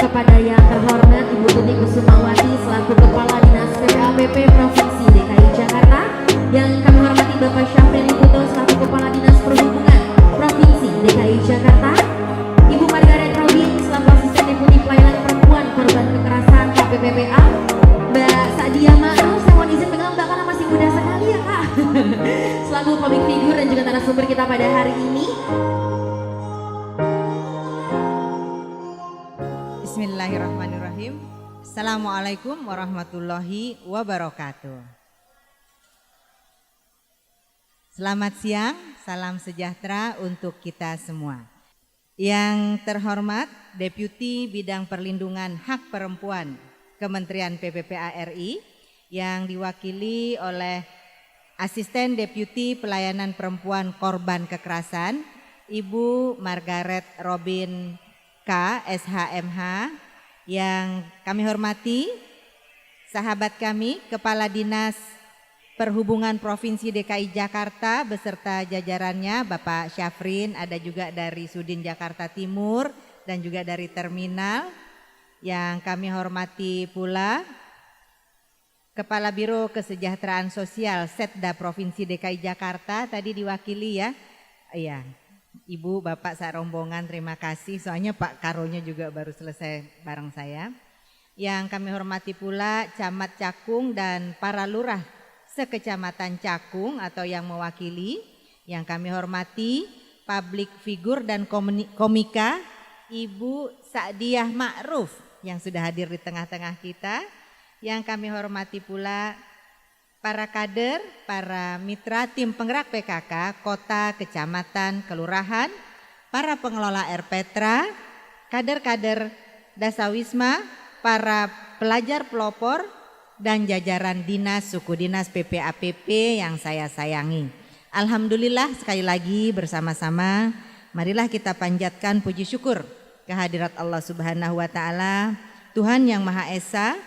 kepada yang terhormat Ibu Tuti Kusumawati selaku Kepala Dinas PPAPP Provinsi DKI Jakarta, yang kami hormati Bapak Syafrin Liputo selaku Kepala Dinas Perhubungan Provinsi DKI Jakarta, Ibu Margaret Robin selaku Asisten Deputi Pelayanan Perempuan Korban Kekerasan KPPPA, Mbak Sadia Ma'ruf, saya mohon izin pegang Mbak karena masih muda sekali ya Kak, selaku public figure dan juga narasumber kita pada hari ini. Bismillahirrahmanirrahim. Assalamualaikum warahmatullahi wabarakatuh. Selamat siang, salam sejahtera untuk kita semua. Yang terhormat Deputi Bidang Perlindungan Hak Perempuan Kementerian PPPA RI, yang diwakili oleh Asisten Deputi Pelayanan Perempuan Korban Kekerasan Ibu Margaret Robin K. SHMH, yang kami hormati sahabat kami Kepala Dinas Perhubungan Provinsi DKI Jakarta beserta jajarannya, Bapak Syafrin, ada juga dari Sudin Jakarta Timur dan juga dari terminal. Yang kami hormati pula Kepala Biro Kesejahteraan Sosial Setda Provinsi DKI Jakarta, tadi diwakili ya. Iya. Ibu, Bapak serombongan, terima kasih. Soalnya Pak Karonya juga baru selesai bareng saya. Yang kami hormati pula Camat Cakung dan para lurah sekecamatan Cakung atau yang mewakili. Yang kami hormati public figure dan komika Ibu Sadiah Ma'ruf yang sudah hadir di tengah-tengah kita. Yang kami hormati pula para kader, para mitra tim penggerak PKK, kota, kecamatan, kelurahan, para pengelola RPTRA, kader-kader Dasawisma, para pelajar pelopor, dan jajaran dinas, suku dinas PPAPP yang saya sayangi. Alhamdulillah sekali lagi bersama-sama, marilah kita panjatkan puji syukur kehadirat Allah Subhanahu wa Ta'ala, Tuhan yang Maha Esa.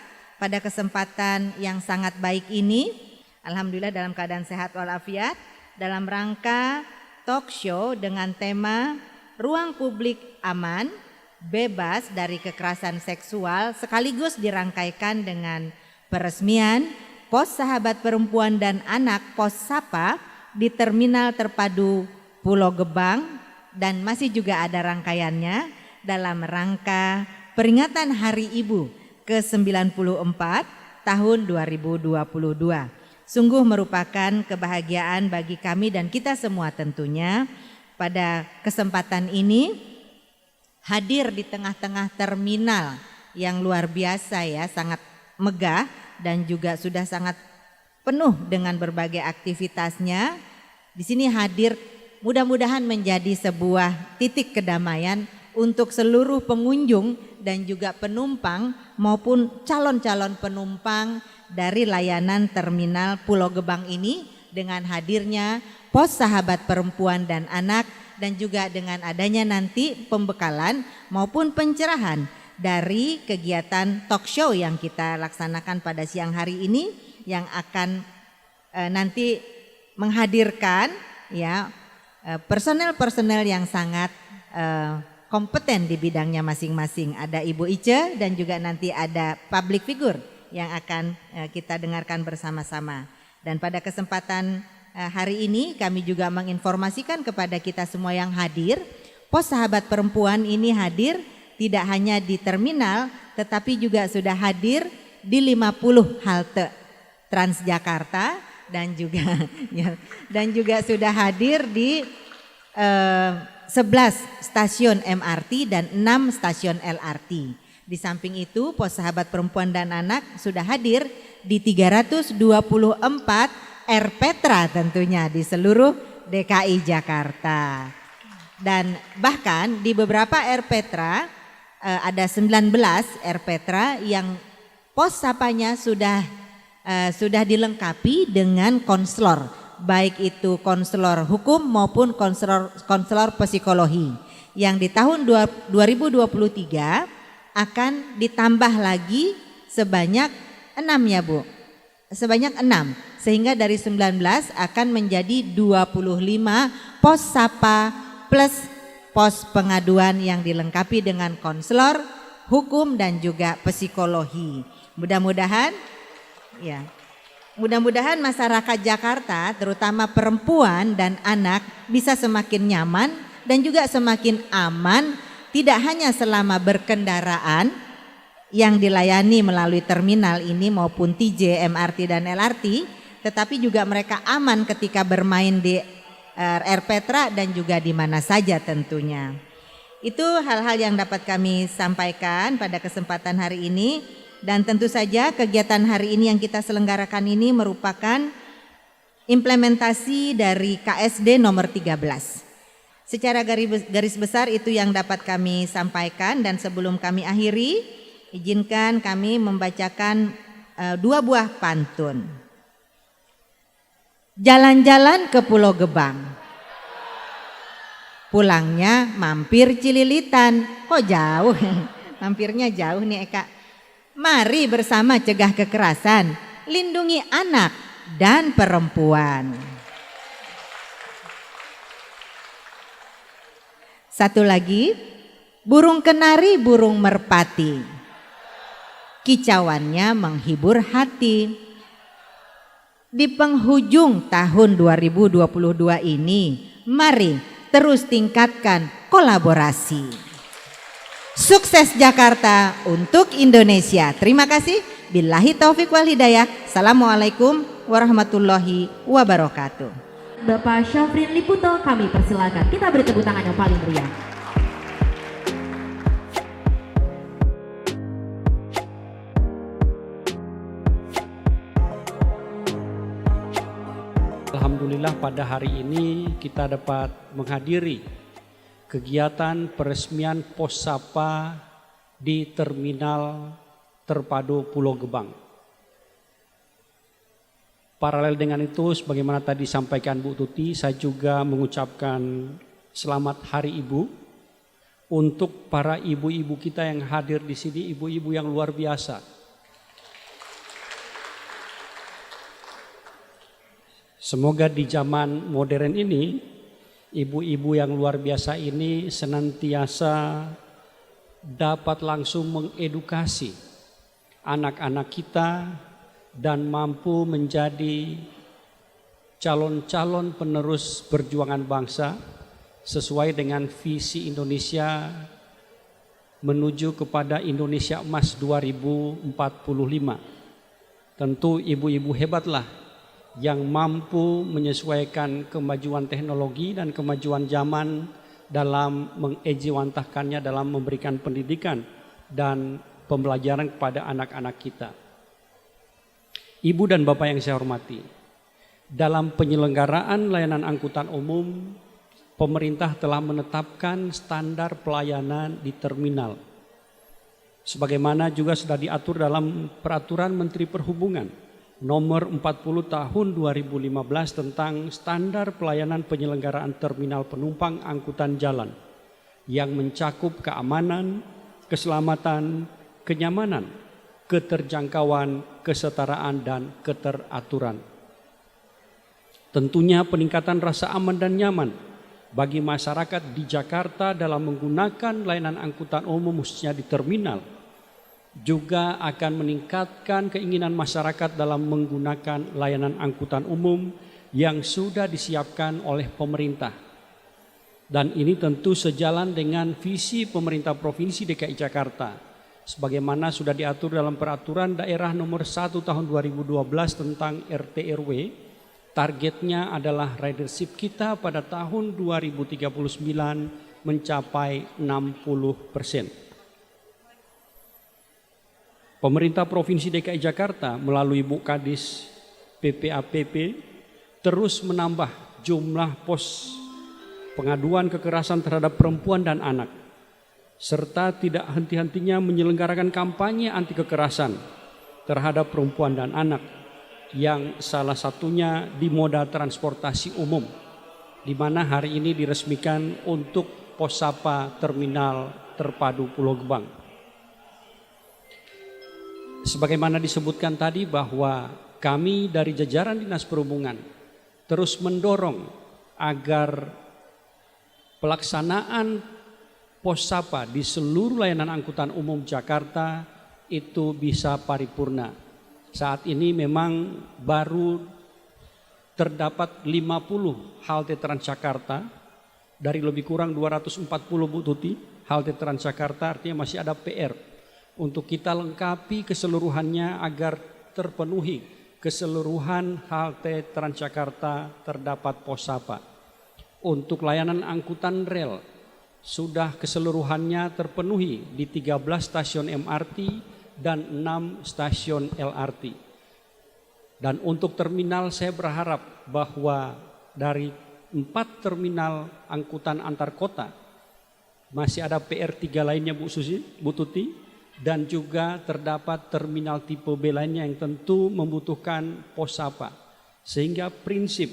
Pada kesempatan yang sangat baik ini, alhamdulillah dalam keadaan sehat walafiat, dalam rangka talk show dengan tema Ruang Publik Aman, Bebas dari Kekerasan Seksual, sekaligus dirangkaikan dengan peresmian Pos Sahabat Perempuan dan Anak Pos Sapa di Terminal Terpadu Pulau Gebang, dan masih juga ada rangkaiannya dalam rangka peringatan Hari Ibu ke-94 tahun 2022. Sungguh merupakan kebahagiaan bagi kami dan kita semua tentunya pada kesempatan ini hadir di tengah-tengah terminal yang luar biasa ya, sangat megah dan juga sudah sangat penuh dengan berbagai aktivitasnya. Di sini hadir mudah-mudahan menjadi sebuah titik kedamaian untuk seluruh pengunjung dan juga penumpang maupun calon-calon penumpang dari layanan terminal Pulau Gebang ini, dengan hadirnya Pos Sahabat Perempuan dan Anak, dan juga dengan adanya nanti pembekalan maupun pencerahan dari kegiatan talk show yang kita laksanakan pada siang hari ini, yang akan nanti menghadirkan ya personel-personel yang sangat kompeten di bidangnya masing-masing. Ada Ibu Ice dan juga nanti ada public figure yang akan kita dengarkan bersama-sama. Dan pada kesempatan hari ini kami juga menginformasikan kepada kita semua yang hadir, Pos Sahabat Perempuan ini hadir tidak hanya di terminal tetapi juga sudah hadir di 50 halte Transjakarta dan juga sudah hadir di 11 stasiun MRT dan 6 stasiun LRT. Di samping itu Pos Sahabat Perempuan dan Anak sudah hadir di 324 RPTRA tentunya di seluruh DKI Jakarta. Dan bahkan di beberapa RPTRA ada 19 RPTRA yang pos sapanya sudah dilengkapi dengan konselor, baik itu konselor hukum maupun konselor psikologi, yang di tahun 2023 akan ditambah lagi sebanyak 6 ya Bu, sebanyak 6, sehingga dari 19 akan menjadi 25 pos sapa plus pos pengaduan yang dilengkapi dengan konselor hukum dan juga psikologi. Mudah-mudahan ya. Mudah-mudahan masyarakat Jakarta, terutama perempuan dan anak, bisa semakin nyaman dan juga semakin aman, tidak hanya selama berkendaraan yang dilayani melalui terminal ini maupun TJ, MRT dan LRT, tetapi juga mereka aman ketika bermain di Air Petra dan juga di mana saja tentunya. Itu hal-hal yang dapat kami sampaikan pada kesempatan hari ini. Dan tentu saja kegiatan hari ini yang kita selenggarakan ini merupakan implementasi dari KSD nomor 13. Secara garis besar itu yang dapat kami sampaikan, dan sebelum kami akhiri, izinkan kami membacakan 2 buah pantun. Jalan-jalan ke Pulau Gebang, pulangnya mampir Cililitan. Kok jauh? Mampirnya jauh nih Eka. Mari bersama cegah kekerasan, lindungi anak dan perempuan. Satu lagi, burung kenari, burung merpati, kicauannya menghibur hati. Di penghujung tahun 2022 ini, mari terus tingkatkan kolaborasi. Sukses Jakarta untuk Indonesia. Terima kasih. Billahi taufik wal hidayah. Assalamualaikum warahmatullahi wabarakatuh. Bapak Syafrin Liputo, kami persilakan. Kita beri tepuk tangan yang paling meriah. Alhamdulillah pada hari ini kita dapat menghadiri kegiatan peresmian pos Sapa di Terminal Terpadu Pulau Gebang. Paralel dengan itu, sebagaimana tadi disampaikan Bu Tuti, saya juga mengucapkan selamat Hari Ibu untuk para ibu-ibu kita yang hadir di sini, ibu-ibu yang luar biasa. Semoga di zaman modern ini, ibu-ibu yang luar biasa ini senantiasa dapat langsung mengedukasi anak-anak kita dan mampu menjadi calon-calon penerus perjuangan bangsa sesuai dengan visi Indonesia menuju kepada Indonesia Emas 2045. Tentu ibu-ibu hebatlah yang mampu menyesuaikan kemajuan teknologi dan kemajuan zaman dalam mengejawantahkannya dalam memberikan pendidikan dan pembelajaran kepada anak-anak kita. Ibu dan Bapak yang saya hormati, dalam penyelenggaraan layanan angkutan umum, pemerintah telah menetapkan standar pelayanan di terminal. Sebagaimana juga sudah diatur dalam Peraturan Menteri Perhubungan Nomor 40 Tahun 2015 tentang standar pelayanan penyelenggaraan terminal penumpang angkutan jalan yang mencakup keamanan, keselamatan, kenyamanan, keterjangkauan, kesetaraan, dan keteraturan. Tentunya peningkatan rasa aman dan nyaman bagi masyarakat di Jakarta dalam menggunakan layanan angkutan umum khususnya di terminal juga akan meningkatkan keinginan masyarakat dalam menggunakan layanan angkutan umum yang sudah disiapkan oleh pemerintah. Dan ini tentu sejalan dengan visi pemerintah Provinsi DKI Jakarta sebagaimana sudah diatur dalam Peraturan Daerah Nomor 1 Tahun 2012 tentang RT/RW. Targetnya adalah ridership kita pada tahun 2039 mencapai 60%. Pemerintah Provinsi DKI Jakarta melalui Bu Kadis PPAPP terus menambah jumlah pos pengaduan kekerasan terhadap perempuan dan anak, serta tidak henti-hentinya menyelenggarakan kampanye anti kekerasan terhadap perempuan dan anak, yang salah satunya di moda transportasi umum, di mana hari ini diresmikan untuk pos Sapa Terminal Terpadu Pulau Gebang. Sebagaimana disebutkan tadi bahwa kami dari jajaran Dinas Perhubungan terus mendorong agar pelaksanaan pos sapa di seluruh layanan angkutan umum Jakarta itu bisa paripurna. Saat ini memang baru terdapat 50 halte Transjakarta dari lebih kurang 240, Bu Tuti, halte Transjakarta, artinya masih ada PR untuk kita lengkapi keseluruhannya agar terpenuhi keseluruhan halte Transjakarta terdapat pos sapa. Untuk layanan angkutan rel sudah keseluruhannya terpenuhi di 13 stasiun MRT dan 6 stasiun LRT. Dan untuk terminal saya berharap bahwa dari 4 terminal angkutan antar kota masih ada PR 3 lainnya Bu Tuti, dan juga terdapat terminal tipe B lainnya yang tentu membutuhkan pos sapa. Sehingga prinsip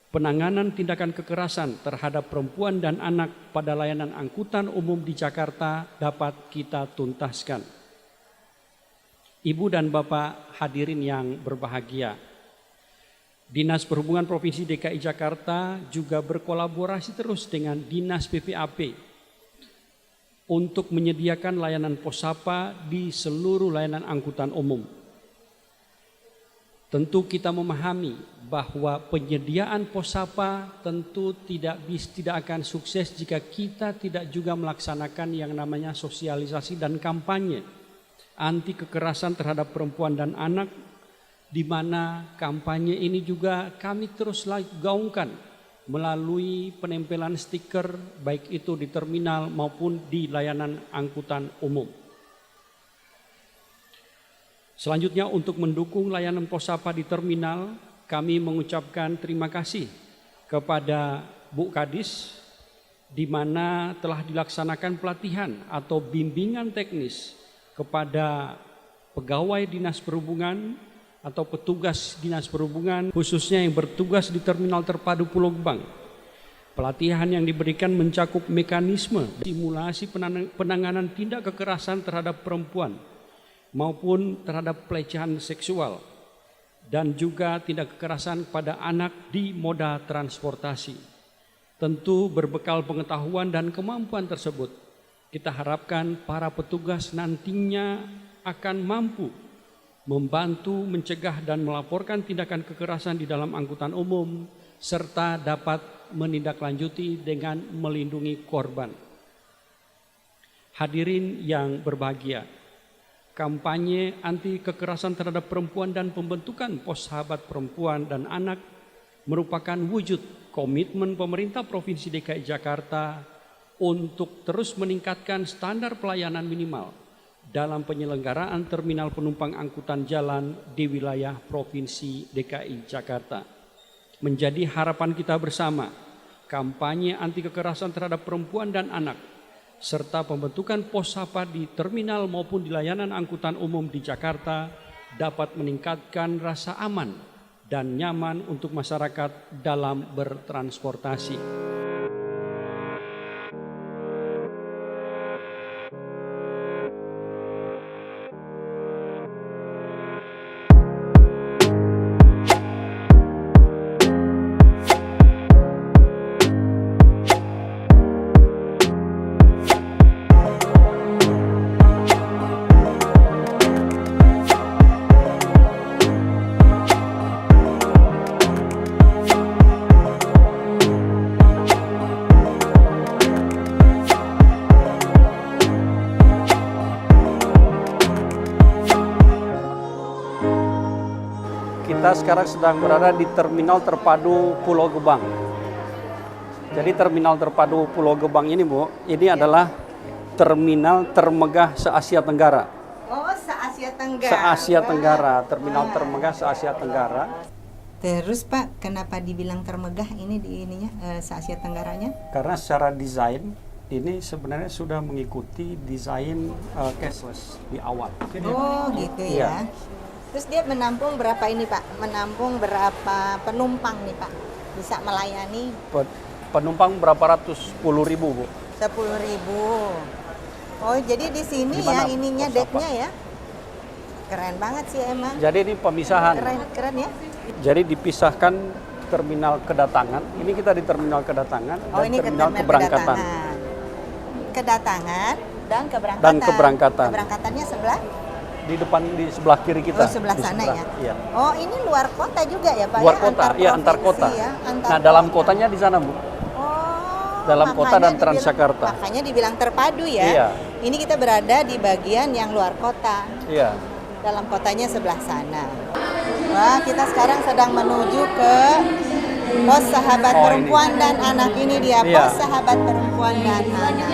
penanganan tindakan kekerasan terhadap perempuan dan anak pada layanan angkutan umum di Jakarta dapat kita tuntaskan. Ibu dan Bapak hadirin yang berbahagia, Dinas Perhubungan Provinsi DKI Jakarta juga berkolaborasi terus dengan Dinas PPAP untuk menyediakan layanan pos sapa di seluruh layanan angkutan umum. Tentu kita memahami bahwa penyediaan pos sapa tentu tidak akan sukses jika kita tidak juga melaksanakan yang namanya sosialisasi dan kampanye anti kekerasan terhadap perempuan dan anak, di mana kampanye ini juga kami terus gaungkan melalui penempelan stiker baik itu di terminal maupun di layanan angkutan umum. Selanjutnya untuk mendukung layanan pos sapa di terminal, kami mengucapkan terima kasih kepada Bu Kadis di mana telah dilaksanakan pelatihan atau bimbingan teknis kepada pegawai Dinas Perhubungan atau petugas Dinas Perhubungan khususnya yang bertugas di Terminal Terpadu Pulau Gebang. Pelatihan yang diberikan mencakup mekanisme simulasi penanganan tindak kekerasan terhadap perempuan maupun terhadap pelecehan seksual dan juga tindak kekerasan pada anak di moda transportasi. Tentu berbekal pengetahuan dan kemampuan tersebut, kita harapkan para petugas nantinya akan mampu membantu mencegah dan melaporkan tindakan kekerasan di dalam angkutan umum serta dapat menindaklanjuti dengan melindungi korban. Hadirin yang berbahagia, kampanye anti kekerasan terhadap perempuan dan pembentukan pos sahabat perempuan dan anak merupakan wujud komitmen pemerintah Provinsi DKI Jakarta untuk terus meningkatkan standar pelayanan minimal dalam penyelenggaraan terminal penumpang angkutan jalan di wilayah Provinsi DKI Jakarta. Menjadi harapan kita bersama, kampanye anti kekerasan terhadap perempuan dan anak serta pembentukan pos sapa di terminal maupun di layanan angkutan umum di Jakarta dapat meningkatkan rasa aman dan nyaman untuk masyarakat dalam bertransportasi. Kita sekarang sedang berada di Terminal Terpadu Pulau Gebang. Jadi Terminal Terpadu Pulau Gebang ini, Bu, ini adalah terminal termegah se-Asia Tenggara. Oh, se-Asia Tenggara. Se-Asia Tenggara, terminal termegah se-Asia Tenggara. Terus Pak, kenapa dibilang termegah ini di ininya se-Asia Tenggaranya? Karena secara desain ini sebenarnya sudah mengikuti desain cashless di awal. Oh, gitu ya. Terus dia menampung berapa ini Pak? Menampung berapa penumpang nih Pak? Bisa melayani? Penumpang berapa ratus? 10.000, Bu. 10.000. Oh, jadi di sini Dimana ya ininya deknya ya? Keren banget sih emang. Jadi ini pemisahan. Keren ya? Jadi dipisahkan terminal kedatangan. Ini kita di terminal kedatangan dan ini terminal keberangkatan. kedatangan dan keberangkatan. Dan keberangkatan. Keberangkatannya sebelah? Di depan, di sebelah kiri kita. Oh, sebelah Di sana ya? Iya. Oh, ini luar kota juga ya Pak? Luar ya? kota, iya antar kota. provinsi ya? Nah, dalam kotanya di sana, Bu. Oh, Dalam kota dan Transjakarta. Makanya dibilang terpadu ya. Iya. Ini kita berada di bagian yang luar kota. Iya. Dalam kotanya sebelah sana. Wah, kita sekarang sedang menuju ke Pos Sahabat Perempuan dan Anak. Ini dia Iya. Pos Sahabat Perempuan dan Anak.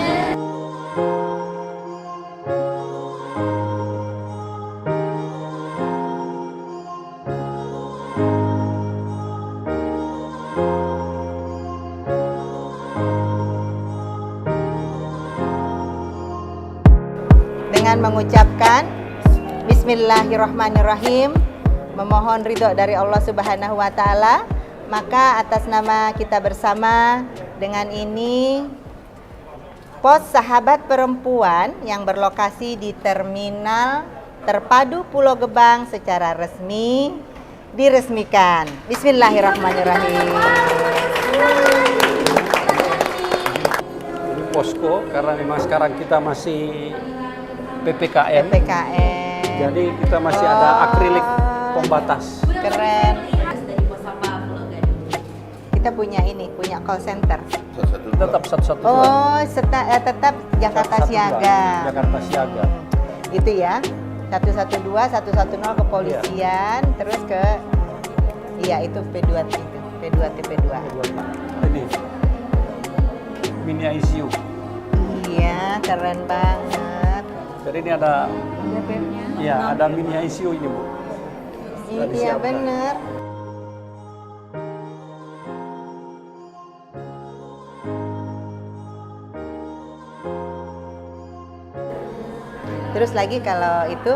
Dengan mengucapkan Bismillahirrahmanirrahim, memohon ridho dari Allah Subhanahu wa taala, maka atas nama kita bersama dengan ini Pos Sahabat Perempuan yang berlokasi di Terminal Terpadu Pulau Gebang secara resmi diresmikan. Bismillahirrahmanirrahim. Ini posko karena memang sekarang kita masih PPKM. Jadi kita masih ada akrilik pembatas. Keren. Kita punya call center. Tetap satu-satu. Oh, tetap Jakarta Siaga. Jakarta Siaga. Itu ya. 112, 110 kepolisian, terus ke itu P2 itu. P2 TP2. Ini mini ICU. Iya, keren banget. Jadi ini ada ada mini ICU ini, Bu. Sudah Iya, disiapkan. bener. Terus lagi kalau itu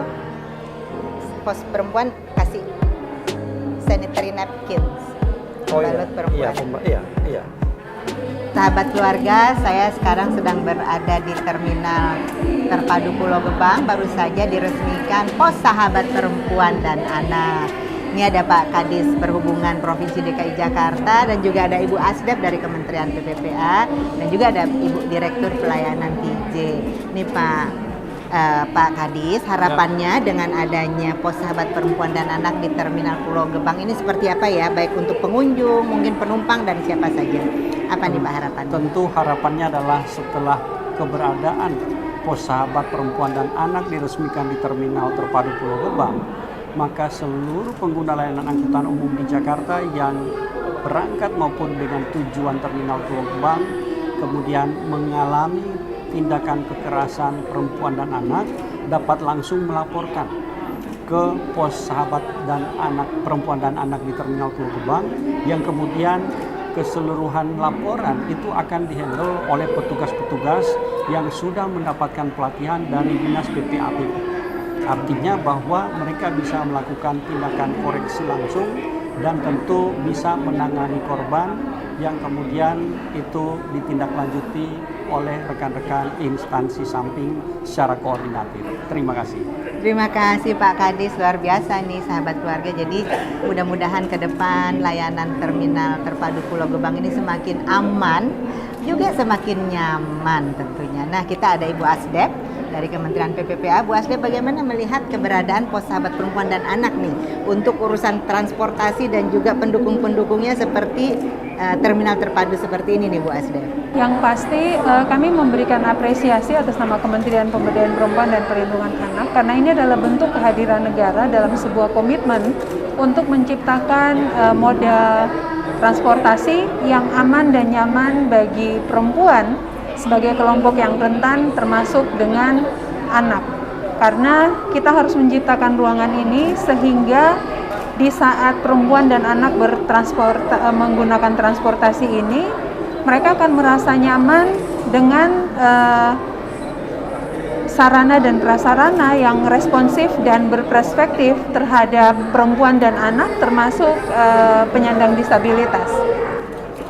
pos perempuan kasih sanitary napkins, pembalut perempuan. Iya. Sahabat keluarga, saya sekarang sedang berada di Terminal Terpadu Pulau Gebang. Baru saja diresmikan Pos Sahabat Perempuan dan Anak. Ini ada Pak Kadis Perhubungan Provinsi DKI Jakarta dan juga ada Ibu Asdep dari Kementerian PPPA dan juga ada Ibu Direktur Pelayanan TJ. Ini Pak Kadis, harapannya dengan adanya Pos Sahabat Perempuan dan Anak di Terminal Pulau Gebang ini seperti apa ya? Baik untuk pengunjung, mungkin penumpang dan siapa saja. Apa nih Pak harapannya? Tentu harapannya adalah setelah keberadaan Pos Sahabat Perempuan dan Anak diresmikan di Terminal Terpadu Pulau Gebang, maka seluruh pengguna layanan angkutan umum di Jakarta yang berangkat maupun dengan tujuan Terminal Pulau Gebang kemudian mengalami tindakan kekerasan perempuan dan anak dapat langsung melaporkan ke Pos Sahabat dan Anak Perempuan dan Anak di Terminal Pulau Gebang, yang kemudian keseluruhan laporan itu akan dihandle oleh petugas-petugas yang sudah mendapatkan pelatihan dari Dinas PPAP. Artinya bahwa mereka bisa melakukan tindakan koreksi langsung dan tentu bisa menangani korban yang kemudian itu ditindaklanjuti oleh rekan-rekan instansi samping secara koordinatif. Terima kasih. Terima kasih Pak Kadis, luar biasa nih sahabat keluarga. Jadi mudah-mudahan ke depan layanan Terminal Terpadu Pulau Gebang ini semakin aman, juga semakin nyaman tentunya. Nah, kita ada Ibu Asdep dari Kementerian PPPA. Bu Asdep, bagaimana melihat keberadaan Pos Sahabat Perempuan dan Anak nih untuk urusan transportasi dan juga pendukung-pendukungnya seperti terminal terpadu seperti ini nih Bu Asdep? Yang pasti kami memberikan apresiasi atas nama Kementerian Pemberdayaan Perempuan dan Perlindungan Anak karena ini adalah bentuk kehadiran negara dalam sebuah komitmen untuk menciptakan moda transportasi yang aman dan nyaman bagi perempuan sebagai kelompok yang rentan termasuk dengan anak. Karena kita harus menciptakan ruangan ini sehingga di saat perempuan dan anak menggunakan transportasi ini, mereka akan merasa nyaman dengan sarana dan prasarana yang responsif dan berperspektif terhadap perempuan dan anak termasuk penyandang disabilitas.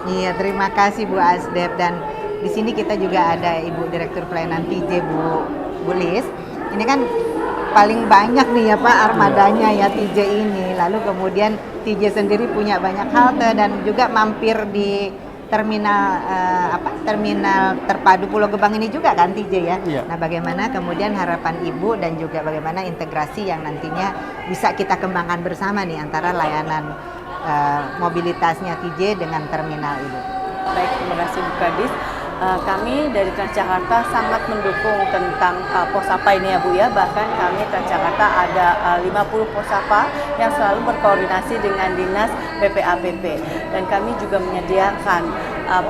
Iya, terima kasih Bu Asdep. Dan di sini kita juga ada Ibu Direktur Pelayanan TJ Bu Lis. Ini kan paling banyak nih ya Pak armadanya ya TJ ini. Lalu kemudian TJ sendiri punya banyak halte dan juga mampir di terminal terpadu Pulau Gebang ini juga kan TJ ya. Iya. Nah, bagaimana kemudian harapan Ibu dan juga bagaimana integrasi yang nantinya bisa kita kembangkan bersama nih antara layanan mobilitasnya TJ dengan terminal Ibu. Baik, terima kasih Bu Kadis. Kami dari Transjakarta sangat mendukung tentang Posapa ini ya Bu ya. Bahkan kami Transjakarta ada 50 Posapa yang selalu berkoordinasi dengan Dinas PPAPP. Dan kami juga menyediakan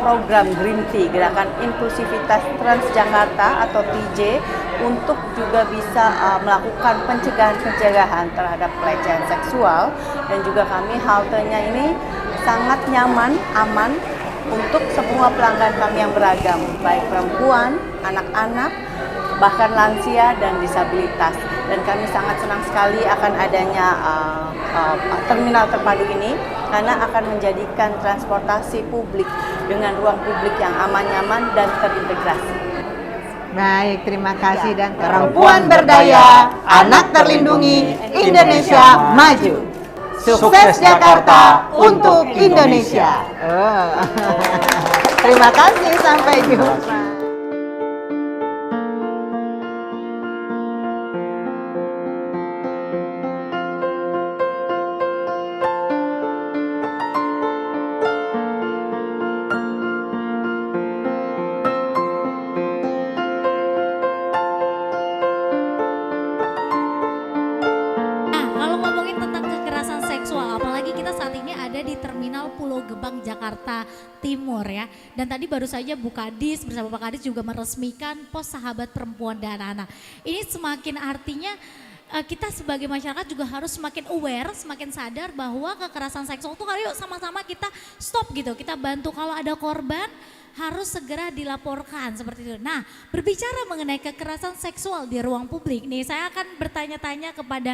program Green Tea, Gerakan Inklusivitas Transjakarta atau TJ, untuk juga bisa melakukan pencegahan terhadap pelecehan seksual. Dan juga kami haltenya ini sangat nyaman, aman untuk semua pelanggan kami yang beragam, baik perempuan, anak-anak, bahkan lansia dan disabilitas. Dan kami sangat senang sekali akan adanya terminal terpadu ini, karena akan menjadikan transportasi publik dengan ruang publik yang aman, nyaman, dan terintegrasi. Baik, terima kasih dan perempuan berdaya, anak terlindungi, Indonesia maju. Sukses Jakarta untuk Indonesia. Terima kasih, sampai jumpa. di Terminal Pulau Gebang, Jakarta Timur ya. Dan tadi baru saja Bu Kadis bersama Pak Kadis juga meresmikan pos sahabat perempuan dan anak. Ini semakin artinya kita sebagai masyarakat juga harus semakin aware, semakin sadar bahwa kekerasan seksual itu yuk sama-sama kita stop gitu. Kita bantu kalau ada korban harus segera dilaporkan seperti itu. Nah, berbicara mengenai kekerasan seksual di ruang publik nih, saya akan bertanya-tanya kepada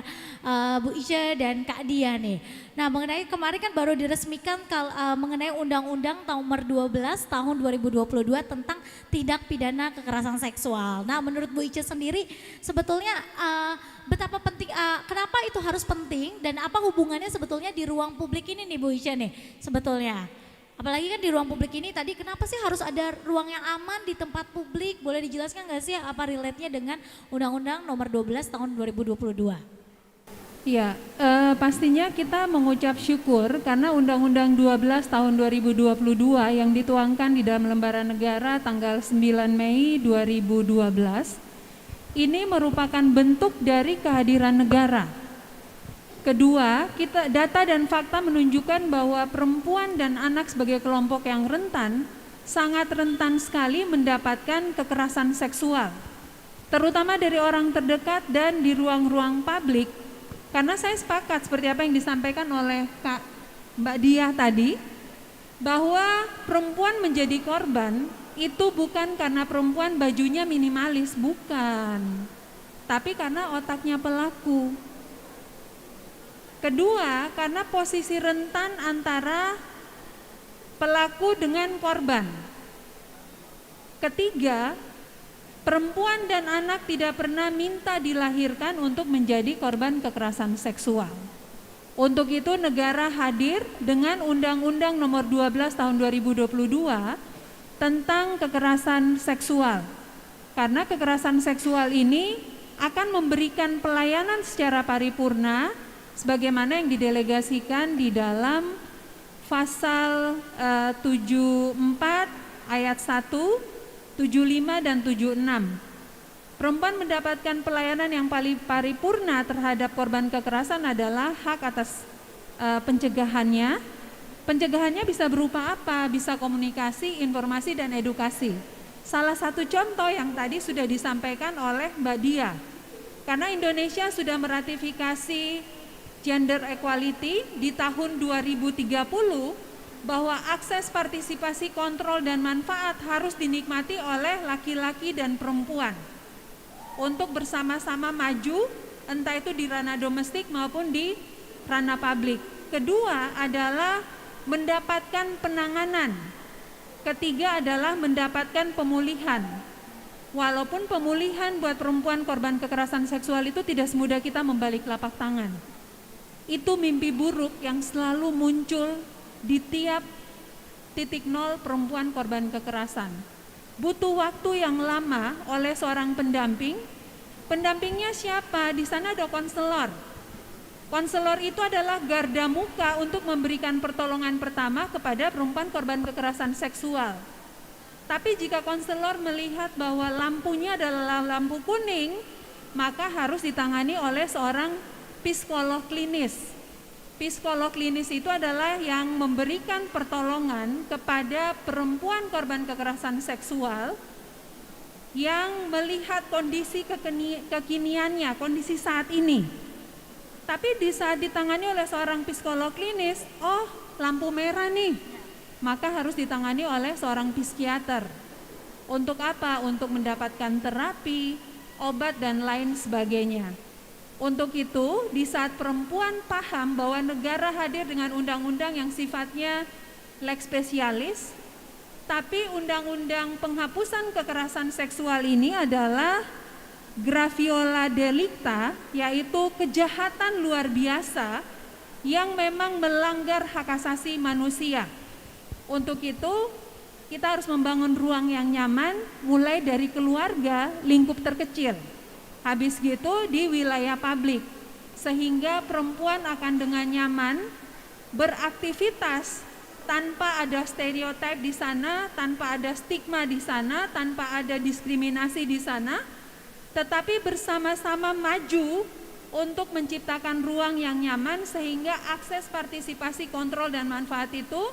Bu Isha dan Kak Dia nih. Nah, mengenai kemarin kan baru diresmikan mengenai Undang-Undang Nomor 12 Tahun 2022 tentang tindak pidana kekerasan seksual. Nah, menurut Bu Isha sendiri sebetulnya betapa penting, kenapa itu harus penting dan apa hubungannya sebetulnya di ruang publik ini nih Bu Isha nih sebetulnya? Apalagi kan di ruang publik ini tadi kenapa sih harus ada ruang yang aman di tempat publik? Boleh dijelaskan nggak sih apa relate-nya dengan Undang-Undang Nomor 12 Tahun 2022? Iya, pastinya kita mengucap syukur karena Undang-Undang 12 Tahun 2022 yang dituangkan di dalam Lembaran Negara tanggal 9 Mei 2012 ini merupakan bentuk dari kehadiran negara. Kedua, data dan fakta menunjukkan bahwa perempuan dan anak sebagai kelompok yang rentan, sangat rentan sekali mendapatkan kekerasan seksual, terutama dari orang terdekat dan di ruang-ruang publik. Karena saya sepakat seperti apa yang disampaikan oleh Mbak Dia tadi, bahwa perempuan menjadi korban itu bukan karena perempuan bajunya minimalis, bukan, tapi karena otaknya pelaku. Kedua, karena posisi rentan antara pelaku dengan korban. Ketiga, perempuan dan anak tidak pernah minta dilahirkan untuk menjadi korban kekerasan seksual. Untuk itu negara hadir dengan Undang-Undang Nomor 12 Tahun 2022 tentang kekerasan seksual. Karena kekerasan seksual ini akan memberikan pelayanan secara paripurna sebagaimana yang didelegasikan di dalam pasal 74 ayat 1, 75 dan 76. Perempuan mendapatkan pelayanan yang paripurna terhadap korban kekerasan adalah hak atas pencegahannya. Pencegahannya bisa berupa apa? Bisa komunikasi, informasi dan edukasi. Salah satu contoh yang tadi sudah disampaikan oleh Mbak Dia. Karena Indonesia sudah meratifikasi Gender Equality di tahun 2030 bahwa akses partisipasi, kontrol dan manfaat harus dinikmati oleh laki-laki dan perempuan untuk bersama-sama maju, entah itu di ranah domestik maupun di ranah publik. Kedua adalah mendapatkan penanganan. Ketiga adalah mendapatkan pemulihan. Walaupun pemulihan buat perempuan korban kekerasan seksual itu tidak semudah kita membalik telapak tangan. Itu mimpi buruk yang selalu muncul di tiap perempuan korban kekerasan. Butuh waktu yang lama oleh seorang pendamping. Pendampingnya siapa? Di sana ada konselor. Konselor itu adalah garda muka untuk memberikan pertolongan pertama kepada perempuan korban kekerasan seksual. Tapi jika konselor melihat bahwa lampunya adalah lampu kuning, maka harus ditangani oleh seorang psikolog klinis. Psikolog klinis itu adalah yang memberikan pertolongan kepada perempuan korban kekerasan seksual yang melihat kondisi kekiniannya, kondisi saat ini. Tapi di saat ditangani oleh seorang psikolog klinis, oh lampu merah nih, maka harus ditangani oleh seorang psikiater. Untuk apa? Untuk mendapatkan terapi, obat dan lain sebagainya. Untuk itu, di saat perempuan paham bahwa negara hadir dengan undang-undang yang sifatnya lex specialis, tapi undang-undang penghapusan kekerasan seksual ini adalah graviola delicta, yaitu kejahatan luar biasa yang memang melanggar hak asasi manusia. Untuk itu, kita harus membangun ruang yang nyaman mulai dari keluarga, lingkup terkecil. Habis gitu di wilayah publik, sehingga perempuan akan dengan nyaman beraktivitas tanpa ada stereotip di sana, tanpa ada stigma di sana, tanpa ada diskriminasi di sana, tetapi bersama-sama maju untuk menciptakan ruang yang nyaman sehingga akses partisipasi, kontrol dan manfaat itu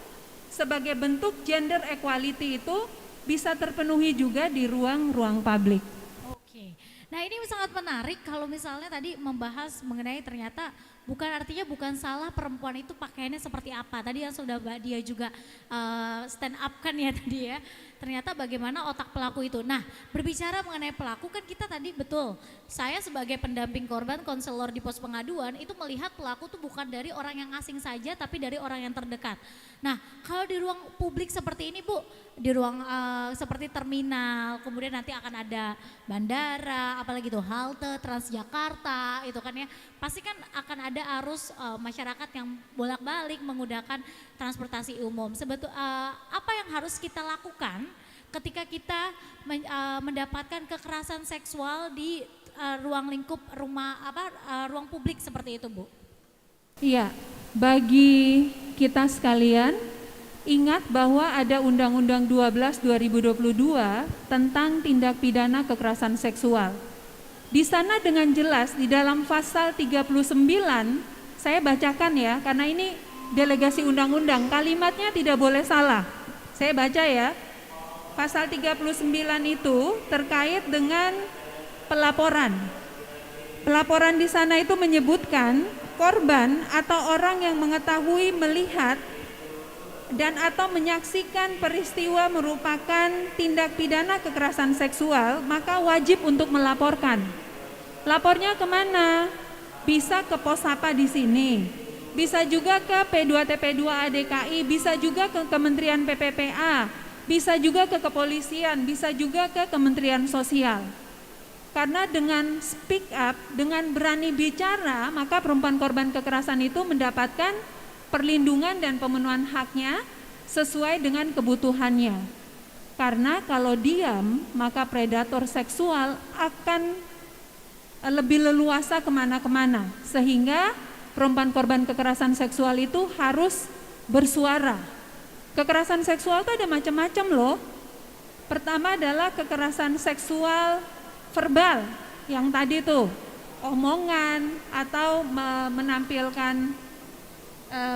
sebagai bentuk gender equality itu bisa terpenuhi juga di ruang-ruang publik. Oke, nah ini sangat menarik kalau misalnya tadi membahas mengenai ternyata bukan salah perempuan itu pakaiannya seperti apa. Tadi yang sudah Mbak Dia juga stand up kan ya tadi ya. Ternyata bagaimana otak pelaku itu. Nah, berbicara mengenai pelaku kan kita tadi betul. Saya sebagai pendamping korban, konselor di pos pengaduan itu melihat pelaku itu bukan dari orang yang asing saja tapi dari orang yang terdekat. Nah, kalau di ruang publik seperti ini Bu, di ruang seperti terminal, kemudian nanti akan ada bandara, apalagi itu halte Transjakarta itu kan ya. Pasti kan akan ada arus masyarakat yang bolak-balik menggunakan transportasi umum. Apa yang harus kita lakukan ketika kita mendapatkan kekerasan seksual di ruang lingkup ruang publik seperti itu, Bu? Iya, bagi kita sekalian ingat bahwa ada Undang-Undang 12 2022 tentang tindak pidana kekerasan seksual. Di sana dengan jelas di dalam pasal 39, saya bacakan ya karena ini delegasi undang-undang, kalimatnya tidak boleh salah. Saya baca ya. Pasal 39 itu terkait dengan pelaporan. Pelaporan di sana itu menyebutkan korban atau orang yang mengetahui, melihat dan atau menyaksikan peristiwa merupakan tindak pidana kekerasan seksual, maka wajib untuk melaporkan. Lapornya kemana? Bisa ke Posapa di sini, bisa juga ke P2TP2ADKI, bisa juga ke Kementerian PPPA, bisa juga ke kepolisian, bisa juga ke Kementerian Sosial. Karena dengan speak up, dengan berani bicara, maka perempuan korban kekerasan itu mendapatkan perlindungan dan pemenuhan haknya sesuai dengan kebutuhannya. Karena kalau diam, maka predator seksual akan lebih leluasa kemana-kemana. Sehingga perempuan korban kekerasan seksual itu harus bersuara. Kekerasan seksual itu ada macam-macam loh. Pertama adalah kekerasan seksual verbal, yang tadi tuh omongan atau menampilkan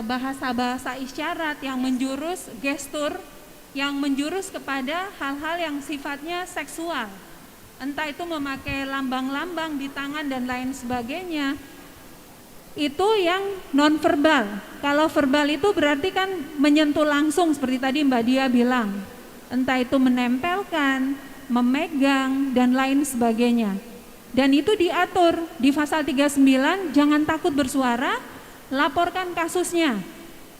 bahasa-bahasa isyarat yang menjurus, gestur yang menjurus kepada hal-hal yang sifatnya seksual. Entah itu memakai lambang-lambang di tangan dan lain sebagainya. Itu yang non-verbal. Kalau verbal itu berarti kan menyentuh langsung seperti tadi Mbak Dia bilang. Entah itu menempelkan, memegang dan lain sebagainya. Dan itu diatur di pasal 39, jangan takut bersuara, laporkan kasusnya.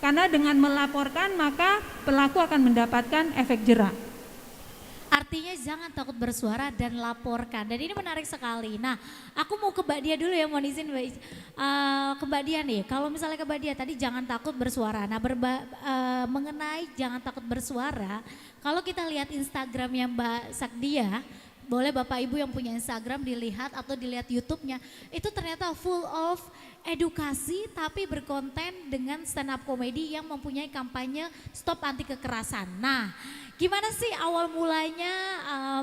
Karena dengan melaporkan maka pelaku akan mendapatkan efek jerak. Artinya jangan takut bersuara dan laporkan. Dan ini menarik sekali. Nah, aku mau ke Mbak Dia dulu ya, mohon izin Mbak. Ke Mbak Dia nih, kalau misalnya ke Mbak Dia tadi jangan takut bersuara. Nah, mengenai jangan takut bersuara, kalau kita lihat Instagramnya Mbak Sakdia, boleh Bapak Ibu yang punya Instagram dilihat atau dilihat YouTube-nya, itu ternyata full of edukasi tapi berkonten dengan stand up comedy yang mempunyai kampanye stop anti kekerasan. Nah, gimana sih awal mulanya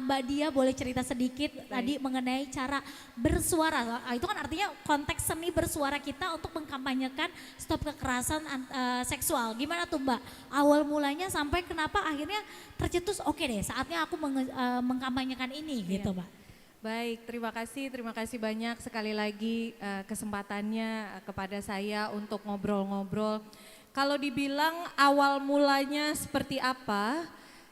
Mbak Dia boleh cerita sedikit tadi mengenai cara bersuara. Itu kan artinya konteks seni bersuara kita untuk mengkampanyekan stop kekerasan seksual. Gimana tuh Mbak awal mulanya sampai kenapa akhirnya tercetus oke deh saatnya aku mengkampanyekan ini gitu Mbak. Baik, terima kasih banyak sekali lagi kesempatannya kepada saya untuk ngobrol-ngobrol. Kalau dibilang awal mulanya seperti apa,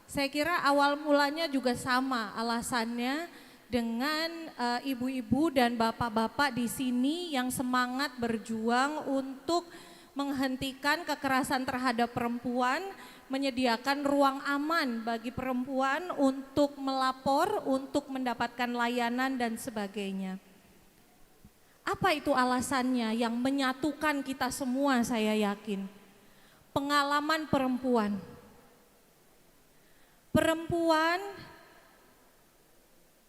saya kira awal mulanya juga sama alasannya dengan ibu-ibu dan bapak-bapak di sini yang semangat berjuang untuk menghentikan kekerasan terhadap perempuan, menyediakan ruang aman bagi perempuan untuk melapor, untuk mendapatkan layanan dan sebagainya. Apa itu alasannya yang menyatukan kita semua saya yakin? Pengalaman perempuan. Perempuan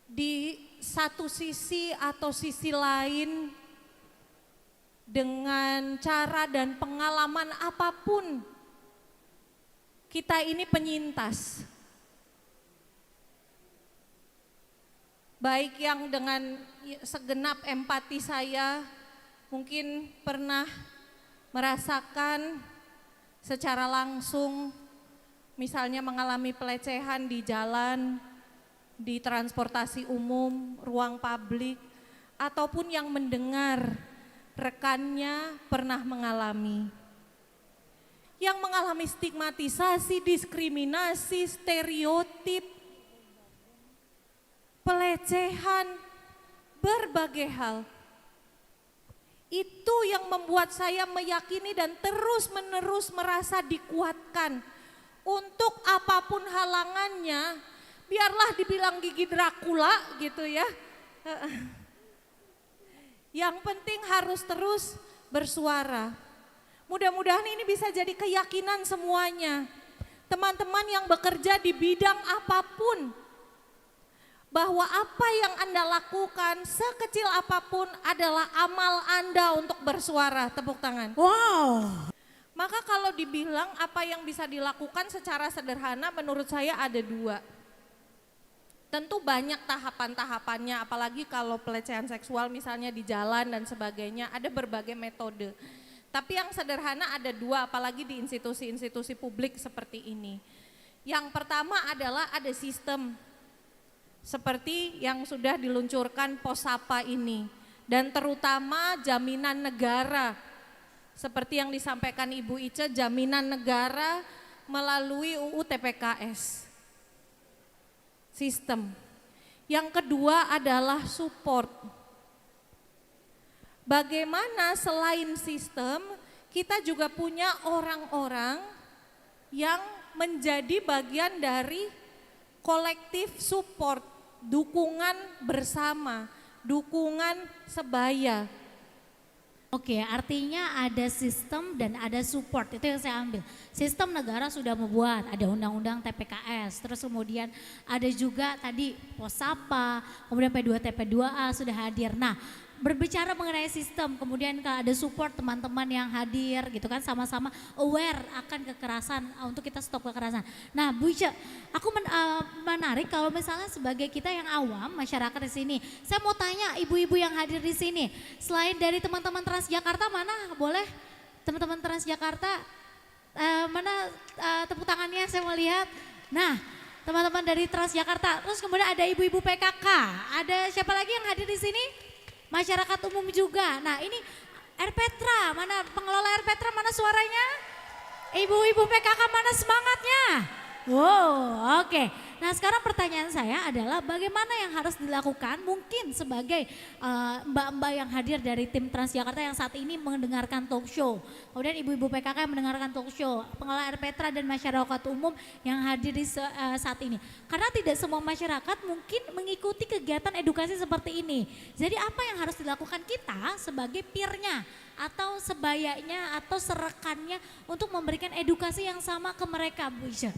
di satu sisi atau sisi lain dengan cara dan pengalaman apapun kita ini penyintas. Baik yang dengan segenap empati saya mungkin pernah merasakan secara langsung misalnya mengalami pelecehan di jalan, di transportasi umum, ruang publik, ataupun yang mendengar rekannya pernah mengalami. Yang mengalami stigmatisasi, diskriminasi, stereotip, pelecehan, berbagai hal. Itu yang membuat saya meyakini dan terus-menerus merasa dikuatkan untuk apapun halangannya, biarlah dibilang gigi Dracula gitu ya. Yang penting harus terus bersuara. Mudah-mudahan ini bisa jadi keyakinan semuanya. Teman-teman yang bekerja di bidang apapun, bahwa apa yang Anda lakukan sekecil apapun adalah amal Anda untuk bersuara. Tepuk tangan. Wow. Maka kalau dibilang apa yang bisa dilakukan secara sederhana menurut saya ada dua. Tentu banyak tahapan-tahapannya, apalagi kalau pelecehan seksual misalnya di jalan dan sebagainya, ada berbagai metode. Tapi yang sederhana ada dua, apalagi di institusi-institusi publik seperti ini. Yang pertama adalah ada sistem, seperti yang sudah diluncurkan Posapa ini. Dan terutama jaminan negara, seperti yang disampaikan Ibu Ica, jaminan negara melalui UU TPKS. Sistem. Yang kedua adalah support. Bagaimana selain sistem, kita juga punya orang-orang yang menjadi bagian dari kolektif support, dukungan bersama, dukungan sebaya. Oke, artinya ada sistem dan ada support, itu yang saya ambil. Sistem negara sudah membuat, ada undang-undang TPKS, terus kemudian ada juga tadi Posapa, kemudian P2TP2A sudah hadir. Nah, berbicara mengenai sistem, kemudian kalau ada support teman-teman yang hadir gitu kan, sama-sama aware akan kekerasan untuk kita stop kekerasan. Nah Bu Ica, aku menarik kalau misalnya sebagai kita yang awam masyarakat di sini, saya mau tanya ibu-ibu yang hadir di sini, selain dari teman-teman Transjakarta, mana boleh teman-teman Transjakarta mana tepuk tangannya saya mau lihat. Nah teman-teman dari Transjakarta, terus kemudian ada ibu-ibu PKK, ada siapa lagi yang hadir di sini? Masyarakat umum juga. Nah ini RPetra, mana pengelola RPetra, mana suaranya? Ibu-ibu PKK mana semangatnya? Wow, oke. Nah sekarang pertanyaan saya adalah bagaimana yang harus dilakukan mungkin sebagai mbak-mbak yang hadir dari tim Transjakarta yang saat ini mendengarkan talk show. Kemudian ibu-ibu PKK yang mendengarkan talk show, pengelola RPTRA dan masyarakat umum yang hadir di saat ini. Karena tidak semua masyarakat mungkin mengikuti kegiatan edukasi seperti ini. Jadi apa yang harus dilakukan kita sebagai peernya atau sebayanya atau serekannya untuk memberikan edukasi yang sama ke mereka, Bu Isha?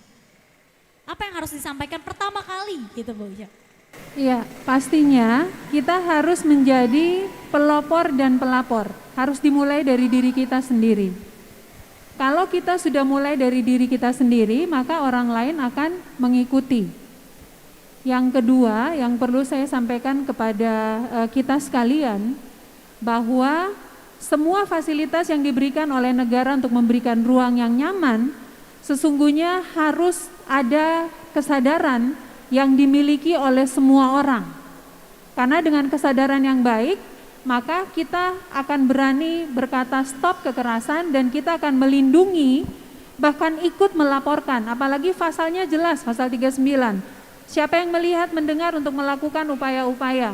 Apa yang harus disampaikan pertama kali gitu Bu Isha? Iya, pastinya kita harus menjadi pelopor dan pelapor. Harus dimulai dari diri kita sendiri. Kalau kita sudah mulai dari diri kita sendiri, maka orang lain akan mengikuti. Yang kedua, yang perlu saya sampaikan kepada kita sekalian, bahwa semua fasilitas yang diberikan oleh negara untuk memberikan ruang yang nyaman, sesungguhnya harus ada kesadaran yang dimiliki oleh semua orang. Karena dengan kesadaran yang baik, maka kita akan berani berkata stop kekerasan dan kita akan melindungi, bahkan ikut melaporkan. Apalagi pasalnya jelas, pasal 39. Siapa yang melihat, mendengar untuk melakukan upaya-upaya.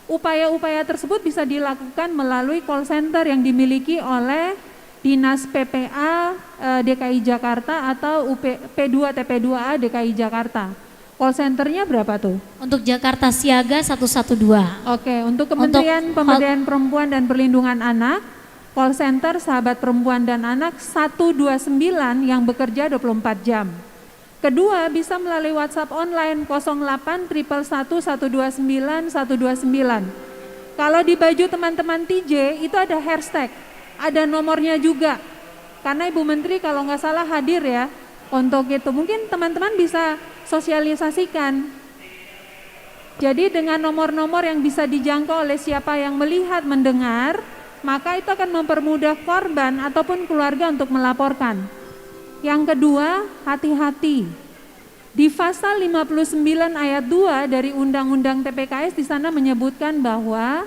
Upaya-upaya tersebut bisa dilakukan melalui call center yang dimiliki oleh Dinas PPA DKI Jakarta atau P2 TP2A DKI Jakarta. Call centernya berapa tuh? Untuk Jakarta Siaga 112. Oke, untuk Kementerian Pemberdayaan Perempuan dan Perlindungan Anak, call center Sahabat Perempuan dan Anak 129 yang bekerja 24 jam. Kedua, bisa melalui WhatsApp online 08 111 129 129. Kalau di baju teman-teman TJ itu ada hashtag, ada nomornya juga. Karena Ibu Menteri kalau nggak salah hadir ya untuk itu. Mungkin teman-teman bisa sosialisasikan. Jadi dengan nomor-nomor yang bisa dijangkau oleh siapa yang melihat, mendengar, maka itu akan mempermudah korban ataupun keluarga untuk melaporkan. Yang kedua, hati-hati. Di pasal 59 ayat 2 dari Undang-Undang TPKS di sana menyebutkan bahwa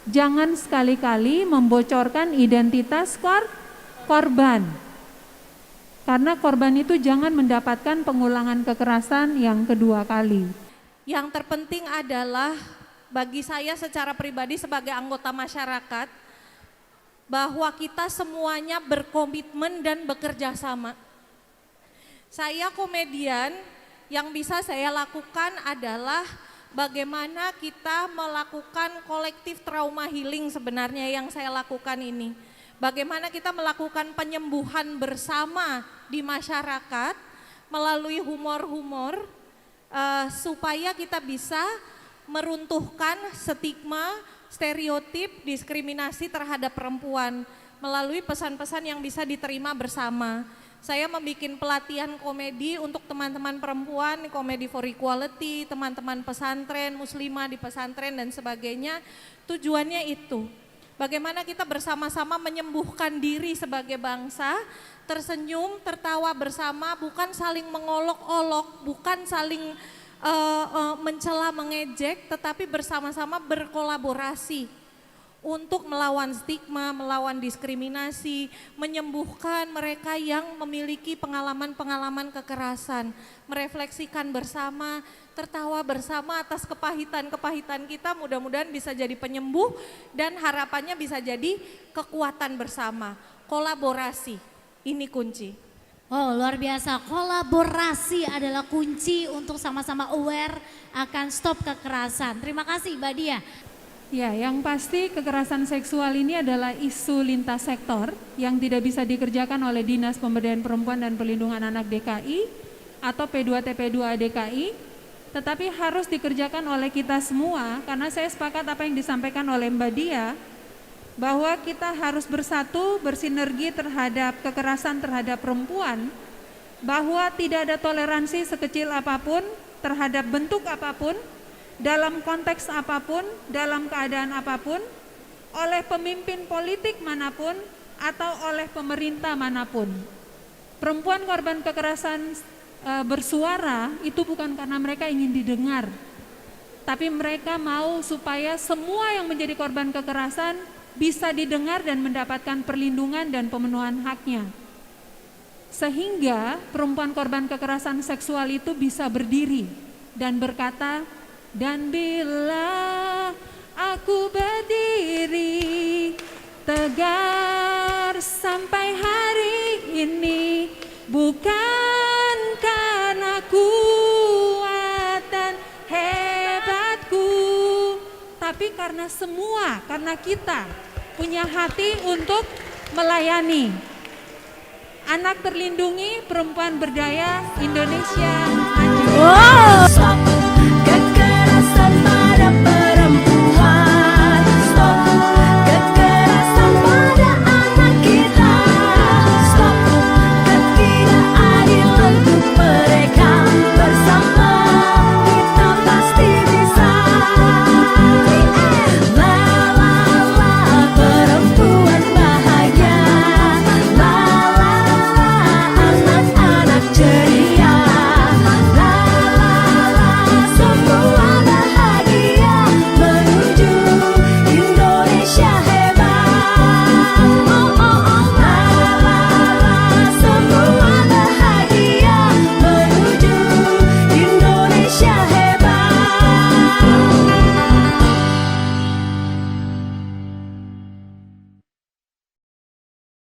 jangan sekali-kali membocorkan identitas korban. Karena korban itu jangan mendapatkan pengulangan kekerasan yang kedua kali. Yang terpenting adalah bagi saya secara pribadi sebagai anggota masyarakat, bahwa kita semuanya berkomitmen dan bekerja sama. Saya komedian, yang bisa saya lakukan adalah bagaimana kita melakukan kolektif trauma healing sebenarnya yang saya lakukan ini. Bagaimana kita melakukan penyembuhan bersama di masyarakat melalui humor-humor supaya kita bisa meruntuhkan stigma, stereotip, diskriminasi terhadap perempuan melalui pesan-pesan yang bisa diterima bersama. Saya membuat pelatihan komedi untuk teman-teman perempuan, komedi for equality, teman-teman pesantren, muslimah di pesantren dan sebagainya. Tujuannya itu, bagaimana kita bersama-sama menyembuhkan diri sebagai bangsa, tersenyum, tertawa bersama, bukan saling mengolok-olok, bukan saling mencela, mengejek, tetapi bersama-sama berkolaborasi untuk melawan stigma, melawan diskriminasi, menyembuhkan mereka yang memiliki pengalaman-pengalaman kekerasan, merefleksikan bersama, tertawa bersama atas kepahitan-kepahitan kita, mudah-mudahan bisa jadi penyembuh dan harapannya bisa jadi kekuatan bersama. Kolaborasi, ini kunci. Oh luar biasa, kolaborasi adalah kunci untuk sama-sama aware akan stop kekerasan. Terima kasih Mbak Dia. Ya, yang pasti kekerasan seksual ini adalah isu lintas sektor yang tidak bisa dikerjakan oleh Dinas Pemberdayaan Perempuan dan Perlindungan Anak DKI atau P2 TP2A DKI, tetapi harus dikerjakan oleh kita semua karena saya sepakat apa yang disampaikan oleh Mbak Dia, bahwa kita harus bersatu, bersinergi terhadap kekerasan terhadap perempuan, bahwa tidak ada toleransi sekecil apapun terhadap bentuk apapun, dalam konteks apapun, dalam keadaan apapun, oleh pemimpin politik manapun atau oleh pemerintah manapun. Perempuan korban kekerasan bersuara itu bukan karena mereka ingin didengar, tapi mereka mau supaya semua yang menjadi korban kekerasan bisa didengar dan mendapatkan perlindungan dan pemenuhan haknya. sehingga perempuan korban kekerasan seksual itu bisa berdiri dan berkata, dan bila aku berdiri tegar sampai hari ini, bukan karena kuat dan hebatku, tapi karena kita punya hati untuk melayani. Anak terlindungi, perempuan berdaya Indonesia.